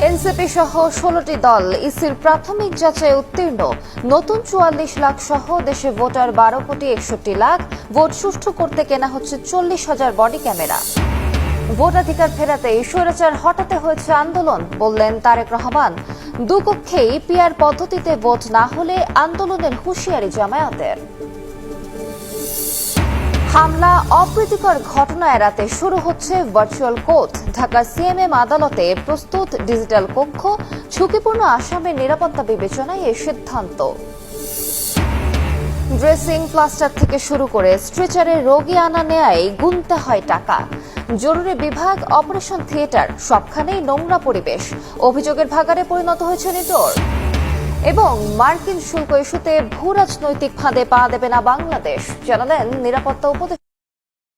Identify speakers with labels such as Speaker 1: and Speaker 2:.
Speaker 1: NCP সহ ১৬টি দল ইসির প্রাথমিক যাচাই উত্তীর্ণ। নতুন ৪৪ লাখ সহ দেশে ভোটার ১২,৬১,০০,০০০। ভোট সুষ্ঠু করতে কেনা হচ্ছে ৪০,০০০ বডি ক্যামেরা। ভোটাধিকার ফেরাতে স্বৈরাচার হটাতে হয়েছে আন্দোলন, বললেন তারেক রহমান। দুপক্ষেই পিআর পদ্ধতিতে ভোট না হলে আন্দোলনের হুঁশিয়ারি জামায়াতের। হামলা অপ্রীতিকর ঘটনা এড়াতে শুরু হচ্ছে ভার্চুয়াল কোর্ট। ঢাকার সিএমএম আদালতে প্রস্তুত ডিজিটাল কক্ষ। ঝুঁকিপূর্ণ আসামের নিরাপত্তা বিবেচনায় এই সিদ্ধান্ত। ড্রেসিং, প্লাস্টার থেকে শুরু করে স্ট্রেচারে রোগী আনা নেয়ায় গুনতে হয় টাকা। জরুরি বিভাগ, অপারেশন থিয়েটার সবখানেই নোংরা পরিবেশ। অভিযোগের ভাগাড়ে পরিণত হয়েছে নিটোর। এবং মার্কিন শুল্ক ইস্যুতে ভূ রাজনৈতিক ফাঁদে পা দেবে না বাংলাদেশ, জানালেন নিরাপত্তা উপদেষ্টা।